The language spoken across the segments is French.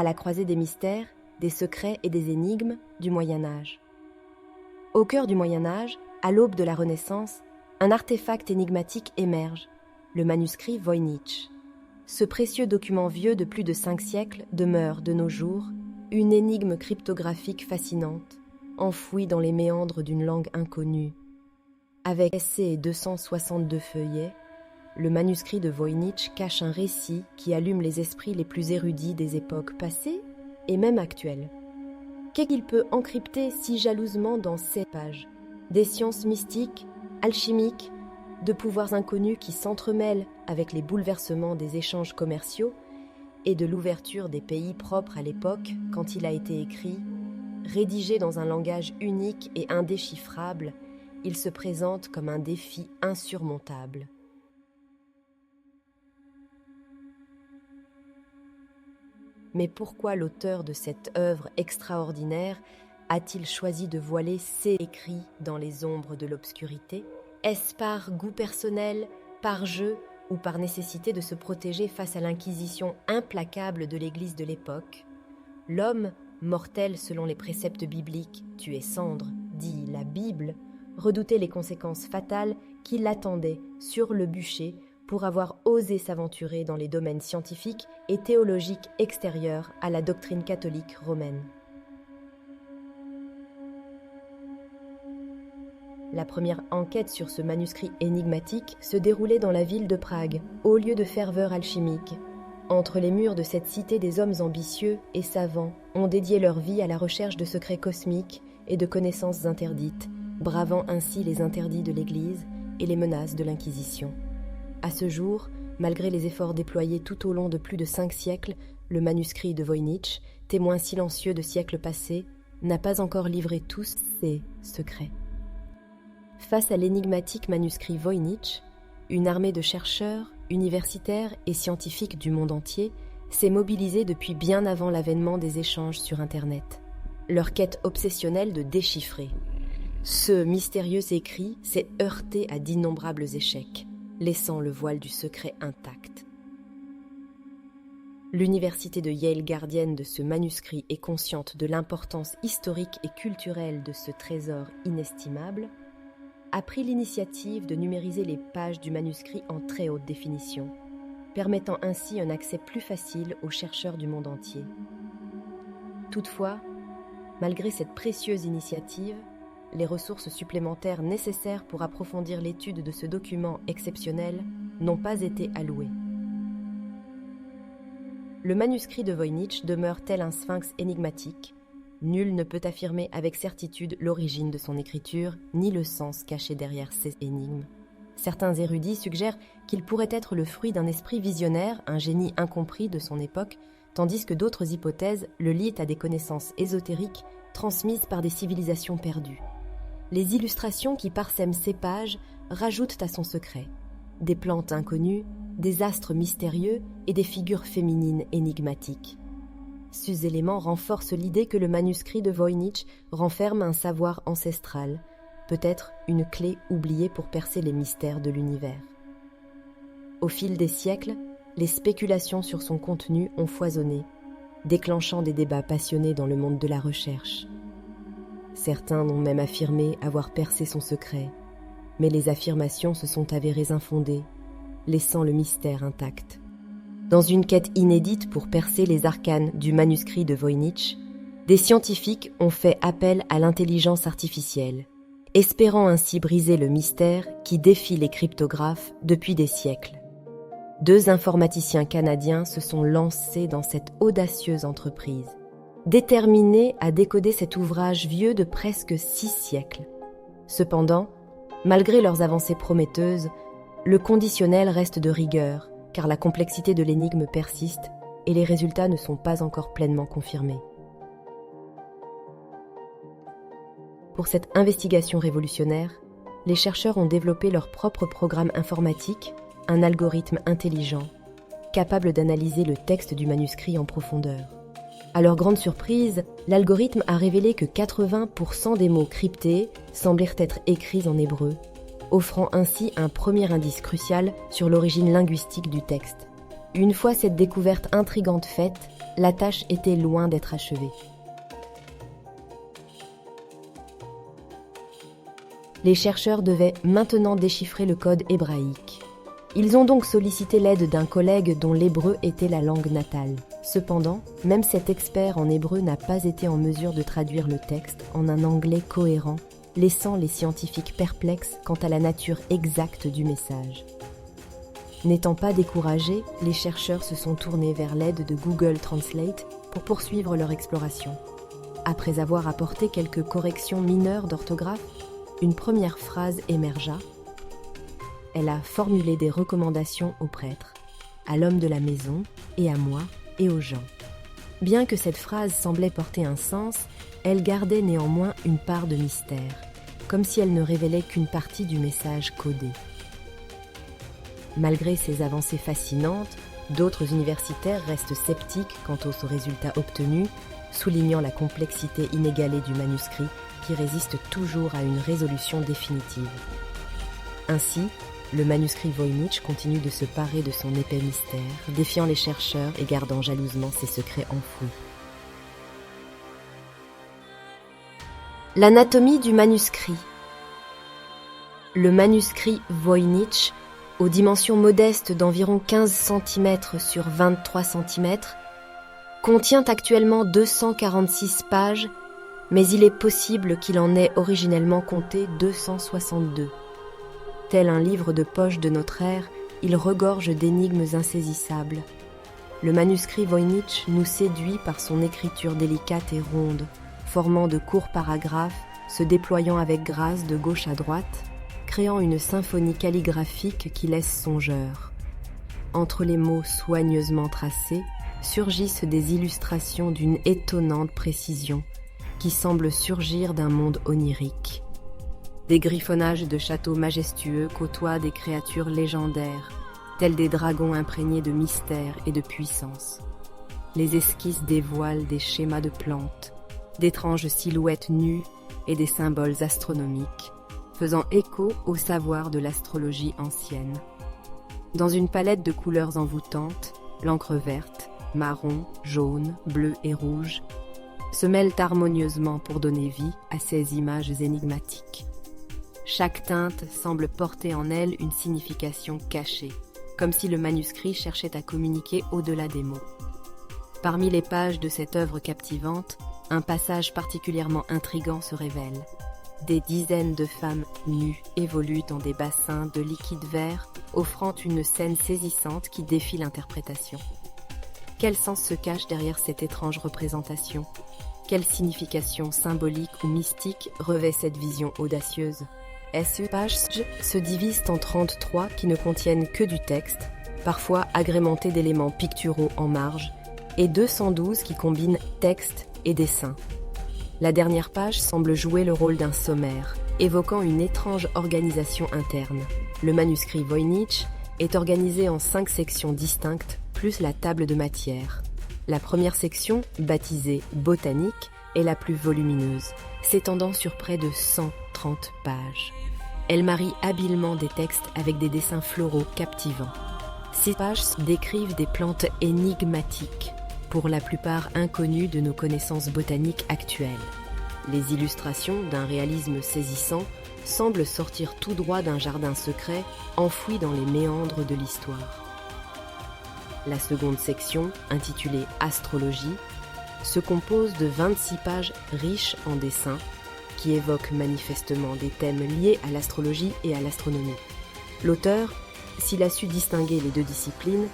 la croisée des mystères, des secrets et des énigmes du Moyen-Âge. Au cœur du Moyen-Âge, à l'aube de la Renaissance, un artefact énigmatique émerge, le manuscrit Voynich. Ce précieux document vieux de plus de 5 siècles demeure, de nos jours, une énigme cryptographique fascinante, enfouie dans les méandres d'une langue inconnue. Avec et 262 feuillets, le manuscrit de Voynich cache un récit qui allume les esprits les plus érudits des époques passées et même actuelles. Qu'est-ce qu'il peut encrypter si jalousement dans ces pages ? Des sciences mystiques, alchimiques, de pouvoirs inconnus qui s'entremêlent avec les bouleversements des échanges commerciaux et de l'ouverture des pays propres à l'époque quand il a été écrit, rédigé dans un langage unique et indéchiffrable, il se présente comme un défi insurmontable. Mais pourquoi l'auteur de cette œuvre extraordinaire a-t-il choisi de voiler ses écrits dans les ombres de l'obscurité ? Est-ce par goût personnel, par jeu ou par nécessité de se protéger face à l'inquisition implacable de l'Église de l'époque ? L'homme, mortel selon les préceptes bibliques, tu es cendre, dit la Bible, redoutait les conséquences fatales qui l'attendaient sur le bûcher pour avoir osé s'aventurer dans les domaines scientifiques et théologiques extérieurs à la doctrine catholique romaine. La première enquête sur ce manuscrit énigmatique se déroulait dans la ville de Prague, au lieu de ferveur alchimique. Entre les murs de cette cité, des hommes ambitieux et savants ont dédié leur vie à la recherche de secrets cosmiques et de connaissances interdites, bravant ainsi les interdits de l'Église et les menaces de l'Inquisition. À ce jour, malgré les efforts déployés tout au long de plus de 5 siècles, le manuscrit de Voynich, témoin silencieux de siècles passés, n'a pas encore livré tous ses secrets. Face à l'énigmatique manuscrit Voynich, une armée de chercheurs, universitaires et scientifiques du monde entier s'est mobilisée depuis bien avant l'avènement des échanges sur Internet. Leur quête obsessionnelle de déchiffrer. Ce mystérieux écrit s'est heurté à d'innombrables échecs, laissant le voile du secret intact. L'université de Yale, gardienne de ce manuscrit et consciente de l'importance historique et culturelle de ce trésor inestimable, a pris l'initiative de numériser les pages du manuscrit en très haute définition, permettant ainsi un accès plus facile aux chercheurs du monde entier. Toutefois, malgré cette précieuse initiative, les ressources supplémentaires nécessaires pour approfondir l'étude de ce document exceptionnel n'ont pas été allouées. Le manuscrit de Voynich demeure tel un sphinx énigmatique. Nul ne peut affirmer avec certitude l'origine de son écriture, ni le sens caché derrière ces énigmes. Certains érudits suggèrent qu'il pourrait être le fruit d'un esprit visionnaire, un génie incompris de son époque, tandis que d'autres hypothèses le lient à des connaissances ésotériques transmises par des civilisations perdues. Les illustrations qui parsèment ces pages rajoutent à son secret des plantes inconnues, des astres mystérieux et des figures féminines énigmatiques. Ces éléments renforcent l'idée que le manuscrit de Voynich renferme un savoir ancestral, peut-être une clé oubliée pour percer les mystères de l'univers. Au fil des siècles, les spéculations sur son contenu ont foisonné, déclenchant des débats passionnés dans le monde de la recherche. Certains ont même affirmé avoir percé son secret, mais les affirmations se sont avérées infondées, laissant le mystère intact. Dans une quête inédite pour percer les arcanes du manuscrit de Voynich, des scientifiques ont fait appel à l'intelligence artificielle, espérant ainsi briser le mystère qui défie les cryptographes depuis des siècles. 2 informaticiens canadiens se sont lancés dans cette audacieuse entreprise, déterminés à décoder cet ouvrage vieux de presque 6 siècles. Cependant, malgré leurs avancées prometteuses, le conditionnel reste de rigueur, car la complexité de l'énigme persiste et les résultats ne sont pas encore pleinement confirmés. Pour cette investigation révolutionnaire, les chercheurs ont développé leur propre programme informatique, un algorithme intelligent, capable d'analyser le texte du manuscrit en profondeur. À leur grande surprise, l'algorithme a révélé que 80% des mots cryptés semblèrent être écrits en hébreu, offrant ainsi un premier indice crucial sur l'origine linguistique du texte. Une fois cette découverte intrigante faite, la tâche était loin d'être achevée. Les chercheurs devaient maintenant déchiffrer le code hébraïque. Ils ont donc sollicité l'aide d'un collègue dont l'hébreu était la langue natale. Cependant, même cet expert en hébreu n'a pas été en mesure de traduire le texte en un anglais cohérent, laissant les scientifiques perplexes quant à la nature exacte du message. N'étant pas découragés, les chercheurs se sont tournés vers l'aide de Google Translate pour poursuivre leur exploration. Après avoir apporté quelques corrections mineures d'orthographe, une première phrase émergea. Elle a formulé des recommandations aux prêtres, à l'homme de la maison et à moi et aux gens. Bien que cette phrase semblait porter un sens, elle gardait néanmoins une part de mystère, comme si elle ne révélait qu'une partie du message codé. Malgré ces avancées fascinantes, d'autres universitaires restent sceptiques quant aux résultats obtenus, soulignant la complexité inégalée du manuscrit qui résiste toujours à une résolution définitive. Ainsi, le manuscrit Voynich continue de se parer de son épais mystère, défiant les chercheurs et gardant jalousement ses secrets enfouis. L'anatomie du manuscrit. Le manuscrit Voynich, aux dimensions modestes d'environ 15 cm sur 23 cm, contient actuellement 246 pages, mais il est possible qu'il en ait originellement compté 262. Tel un livre de poche de notre ère, il regorge d'énigmes insaisissables. Le manuscrit Voynich nous séduit par son écriture délicate et ronde, formant de courts paragraphes, se déployant avec grâce de gauche à droite, créant une symphonie calligraphique qui laisse songeur. Entre les mots soigneusement tracés, surgissent des illustrations d'une étonnante précision, qui semblent surgir d'un monde onirique. Des griffonnages de châteaux majestueux côtoient des créatures légendaires, tels des dragons imprégnés de mystère et de puissance. Les esquisses dévoilent des schémas de plantes, d'étranges silhouettes nues et des symboles astronomiques, faisant écho au savoir de l'astrologie ancienne. Dans une palette de couleurs envoûtantes, l'encre verte, marron, jaune, bleu et rouge se mêlent harmonieusement pour donner vie à ces images énigmatiques. Chaque teinte semble porter en elle une signification cachée, comme si le manuscrit cherchait à communiquer au-delà des mots. Parmi les pages de cette œuvre captivante, un passage particulièrement intrigant se révèle. Des dizaines de femmes nues évoluent dans des bassins de liquide vert, offrant une scène saisissante qui défie l'interprétation. Quel sens se cache derrière cette étrange représentation ? Quelle signification symbolique ou mystique revêt cette vision audacieuse ? Ces pages se divisent en 33 qui ne contiennent que du texte, parfois agrémentés d'éléments picturaux en marge, et 212 qui combinent texte et dessin. La dernière page semble jouer le rôle d'un sommaire, évoquant une étrange organisation interne. Le manuscrit Voynich est organisé en 5 sections distinctes, plus la table de matière. La première section, baptisée « Botanique », est la plus volumineuse, s'étendant sur près de 130 pages. Elle marie habilement des textes avec des dessins floraux captivants. Ces pages décrivent des plantes énigmatiques, pour la plupart inconnues de nos connaissances botaniques actuelles. Les illustrations, d'un réalisme saisissant, semblent sortir tout droit d'un jardin secret enfoui dans les méandres de l'histoire. La seconde section, intitulée « Astrologie », se compose de 26 pages riches en dessins qui évoquent manifestement des thèmes liés à l'astrologie et à l'astronomie. L'auteur, s'il a su distinguer les deux disciplines,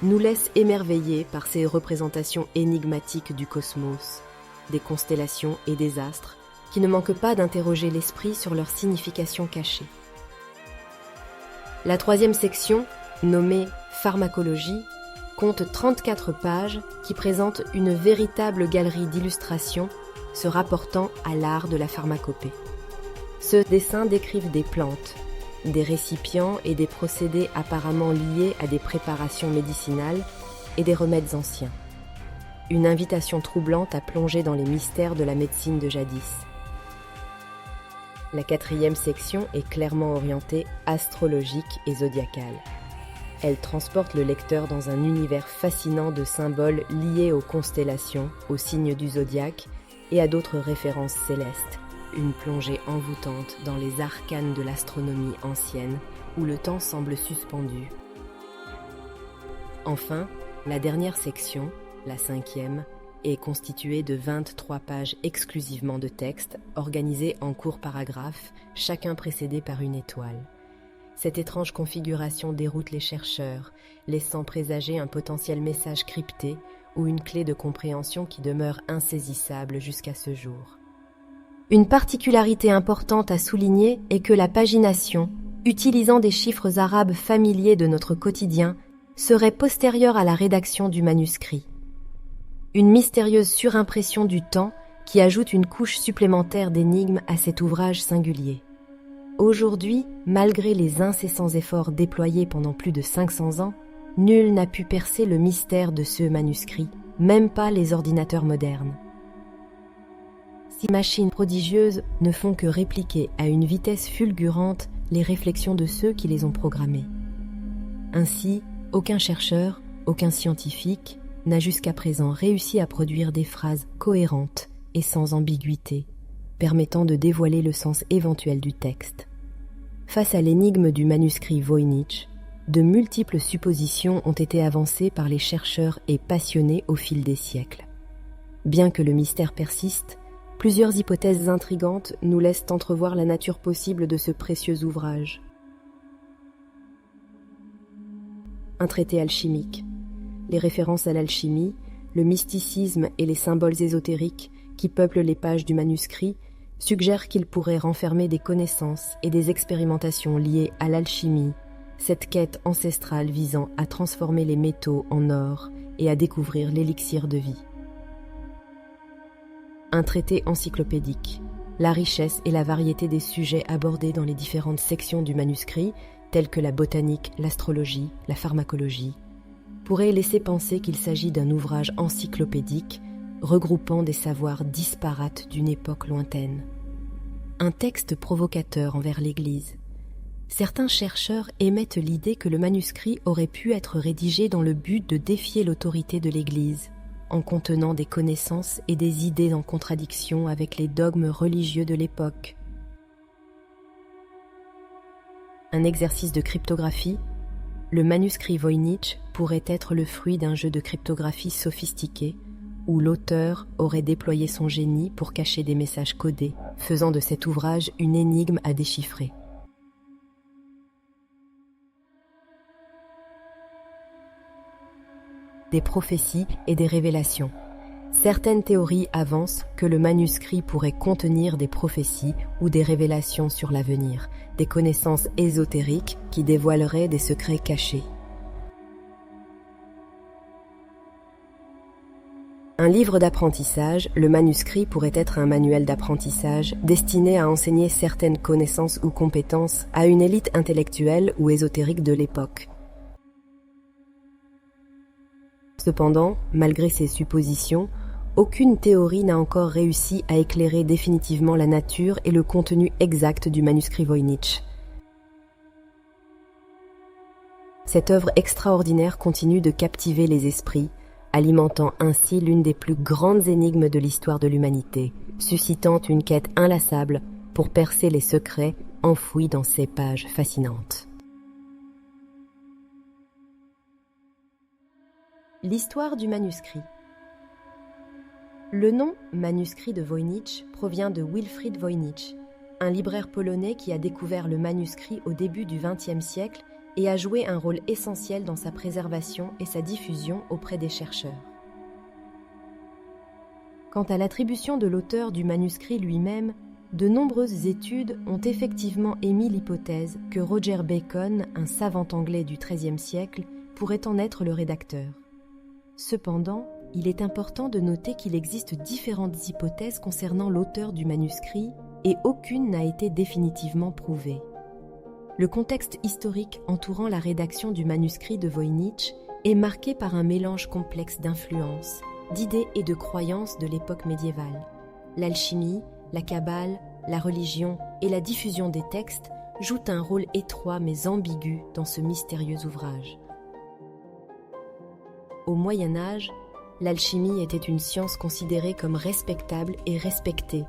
nous laisse émerveillés par ces représentations énigmatiques du cosmos, des constellations et des astres, qui ne manquent pas d'interroger l'esprit sur leur signification cachée. La troisième section, nommée « Pharmacologie », compte 34 pages qui présentent une véritable galerie d'illustrations se rapportant à l'art de la pharmacopée. Ceux dessins décrivent des plantes, des récipients et des procédés apparemment liés à des préparations médicinales et des remèdes anciens. Une invitation troublante à plonger dans les mystères de la médecine de jadis. La quatrième section est clairement orientée astrologique et zodiacale. Elle transporte le lecteur dans un univers fascinant de symboles liés aux constellations, aux signes du zodiaque et à d'autres références célestes. Une plongée envoûtante dans les arcanes de l'astronomie ancienne, où le temps semble suspendu. Enfin, la dernière section, la 5e, est constituée de 23 pages exclusivement de texte, organisés en courts paragraphes, chacun précédé par une étoile. Cette étrange configuration déroute les chercheurs, laissant présager un potentiel message crypté ou une clé de compréhension qui demeure insaisissable jusqu'à ce jour. Une particularité importante à souligner est que la pagination, utilisant des chiffres arabes familiers de notre quotidien, serait postérieure à la rédaction du manuscrit. Une mystérieuse surimpression du temps qui ajoute une couche supplémentaire d'énigmes à cet ouvrage singulier. Aujourd'hui, malgré les incessants efforts déployés pendant plus de 500 ans, nul n'a pu percer le mystère de ce manuscrit, même pas les ordinateurs modernes. Ces machines prodigieuses ne font que répliquer à une vitesse fulgurante les réflexions de ceux qui les ont programmées. Ainsi, aucun chercheur, aucun scientifique n'a jusqu'à présent réussi à produire des phrases cohérentes et sans ambiguïté, permettant de dévoiler le sens éventuel du texte. Face à l'énigme du manuscrit Voynich, de multiples suppositions ont été avancées par les chercheurs et passionnés au fil des siècles. Bien que le mystère persiste, plusieurs hypothèses intrigantes nous laissent entrevoir la nature possible de ce précieux ouvrage. Un traité alchimique. Les références à l'alchimie, le mysticisme et les symboles ésotériques qui peuplent les pages du manuscrit suggèrent qu'il pourrait renfermer des connaissances et des expérimentations liées à l'alchimie, cette quête ancestrale visant à transformer les métaux en or et à découvrir l'élixir de vie. Un traité encyclopédique, la richesse et la variété des sujets abordés dans les différentes sections du manuscrit, tels que la botanique, l'astrologie, la pharmacologie, pourrait laisser penser qu'il s'agit d'un ouvrage encyclopédique regroupant des savoirs disparates d'une époque lointaine. Un texte provocateur envers l'Église. Certains chercheurs émettent l'idée que le manuscrit aurait pu être rédigé dans le but de défier l'autorité de l'Église, en contenant des connaissances et des idées en contradiction avec les dogmes religieux de l'époque. Un exercice de cryptographie, le manuscrit Voynich pourrait être le fruit d'un jeu de cryptographie sophistiqué où l'auteur aurait déployé son génie pour cacher des messages codés, faisant de cet ouvrage une énigme à déchiffrer. Des prophéties et des révélations. Certaines théories avancent que le manuscrit pourrait contenir des prophéties ou des révélations sur l'avenir, des connaissances ésotériques qui dévoileraient des secrets cachés. Un livre d'apprentissage, le manuscrit pourrait être un manuel d'apprentissage destiné à enseigner certaines connaissances ou compétences à une élite intellectuelle ou ésotérique de l'époque. Cependant, malgré ces suppositions, aucune théorie n'a encore réussi à éclairer définitivement la nature et le contenu exact du manuscrit Voynich. Cette œuvre extraordinaire continue de captiver les esprits, alimentant ainsi l'une des plus grandes énigmes de l'histoire de l'humanité, suscitant une quête inlassable pour percer les secrets enfouis dans ces pages fascinantes. L'histoire du manuscrit. Le nom « manuscrit de Voynich » provient de Wilfrid Voynich, un libraire polonais qui a découvert le manuscrit au début du XXe siècle et a joué un rôle essentiel dans sa préservation et sa diffusion auprès des chercheurs. Quant à l'attribution de l'auteur du manuscrit lui-même, de nombreuses études ont effectivement émis l'hypothèse que Roger Bacon, un savant anglais du XIIIe siècle, pourrait en être le rédacteur. Cependant, il est important de noter qu'il existe différentes hypothèses concernant l'auteur du manuscrit et aucune n'a été définitivement prouvée. Le contexte historique entourant la rédaction du manuscrit de Voynich est marqué par un mélange complexe d'influences, d'idées et de croyances de l'époque médiévale. L'alchimie, la kabbale, la religion et la diffusion des textes jouent un rôle étroit mais ambigu dans ce mystérieux ouvrage. au Moyen Âge, l'alchimie était une science considérée comme respectable et respectée,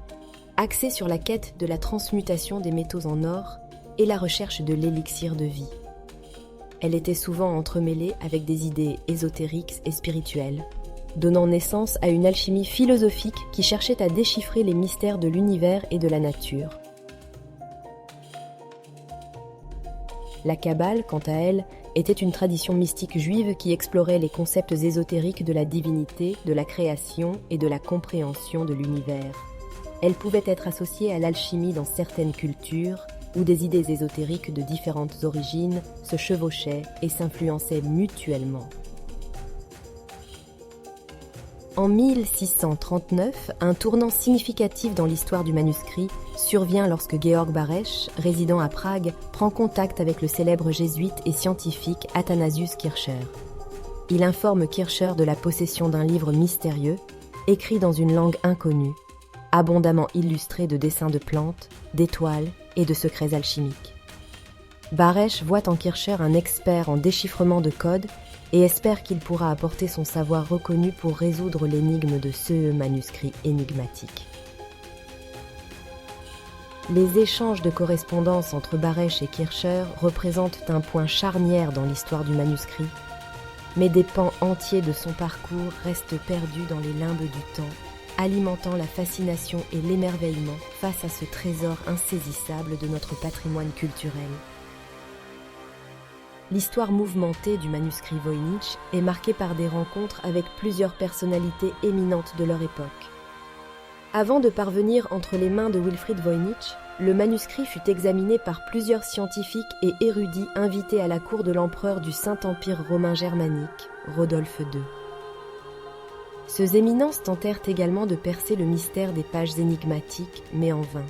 axée sur la quête de la transmutation des métaux en or et la recherche de l'élixir de vie. Elle était souvent entremêlée avec des idées ésotériques et spirituelles, donnant naissance à une alchimie philosophique qui cherchait à déchiffrer les mystères de l'univers et de la nature. La Kabbale, quant à elle, était une tradition mystique juive qui explorait les concepts ésotériques de la divinité, de la création et de la compréhension de l'univers. Elle pouvait être associée à l'alchimie dans certaines cultures, où des idées ésotériques de différentes origines se chevauchaient et s'influençaient mutuellement. En 1639, un tournant significatif dans l'histoire du manuscrit survient lorsque Georg Barèche, résidant à Prague, prend contact avec le célèbre jésuite et scientifique Athanasius Kircher. Il informe Kircher de la possession d'un livre mystérieux, écrit dans une langue inconnue, abondamment illustré de dessins de plantes, d'étoiles et de secrets alchimiques. Barèche voit en Kircher un expert en déchiffrement de codes et espère qu'il pourra apporter son savoir reconnu pour résoudre l'énigme de ce manuscrit énigmatique. Les échanges de correspondance entre Barèche et Kircher représentent un point charnière dans l'histoire du manuscrit, mais des pans entiers de son parcours restent perdus dans les limbes du temps, alimentant la fascination et l'émerveillement face à ce trésor insaisissable de notre patrimoine culturel. L'histoire mouvementée du manuscrit Voynich est marquée par des rencontres avec plusieurs personnalités éminentes de leur époque. Avant de parvenir entre les mains de Wilfrid Voynich, le manuscrit fut examiné par plusieurs scientifiques et érudits invités à la cour de l'empereur du Saint-Empire romain germanique, Rodolphe II. Ces éminences tentèrent également de percer le mystère des pages énigmatiques, mais en vain.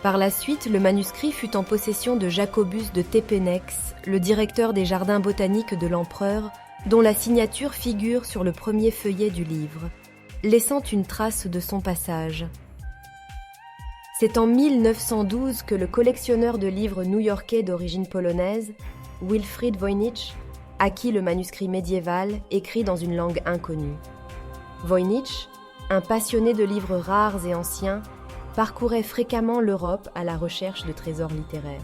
Par la suite, le manuscrit fut en possession de Jacobus de Tépénex, le directeur des jardins botaniques de l'empereur, dont la signature figure sur le premier feuillet du livre, laissant une trace de son passage. C'est en 1912 que le collectionneur de livres new-yorkais d'origine polonaise, Wilfrid Voynich, acquit le manuscrit médiéval écrit dans une langue inconnue. Voynich, un passionné de livres rares et anciens, parcourait fréquemment l'Europe à la recherche de trésors littéraires.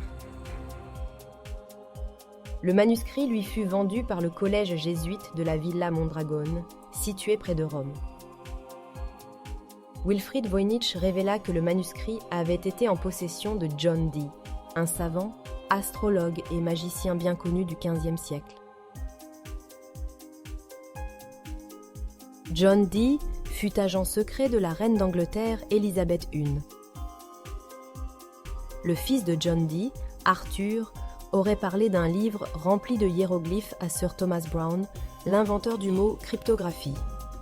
Le manuscrit lui fut vendu par le collège jésuite de la Villa Mondragone, située près de Rome. Wilfrid Voynich révéla que le manuscrit avait été en possession de John Dee, un savant, astrologue et magicien bien connu du XVe siècle. John Dee fut agent secret de la reine d'Angleterre Élisabeth I. Le fils de John Dee, Arthur, aurait parlé d'un livre rempli de hiéroglyphes à Sir Thomas Browne, l'inventeur du mot cryptographie.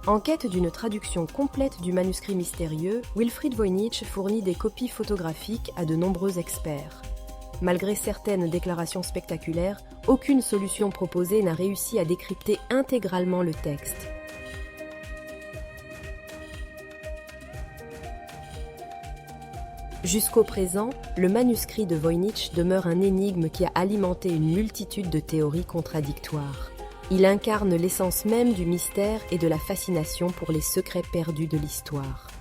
En quête d'une traduction complète du manuscrit mystérieux, Wilfrid Voynich fournit des copies photographiques à de nombreux experts. Malgré certaines déclarations spectaculaires, aucune solution proposée n'a réussi à décrypter intégralement le texte. Jusqu'au présent, le manuscrit de Voynich demeure un énigme qui a alimenté une multitude de théories contradictoires. Il incarne l'essence même du mystère et de la fascination pour les secrets perdus de l'histoire.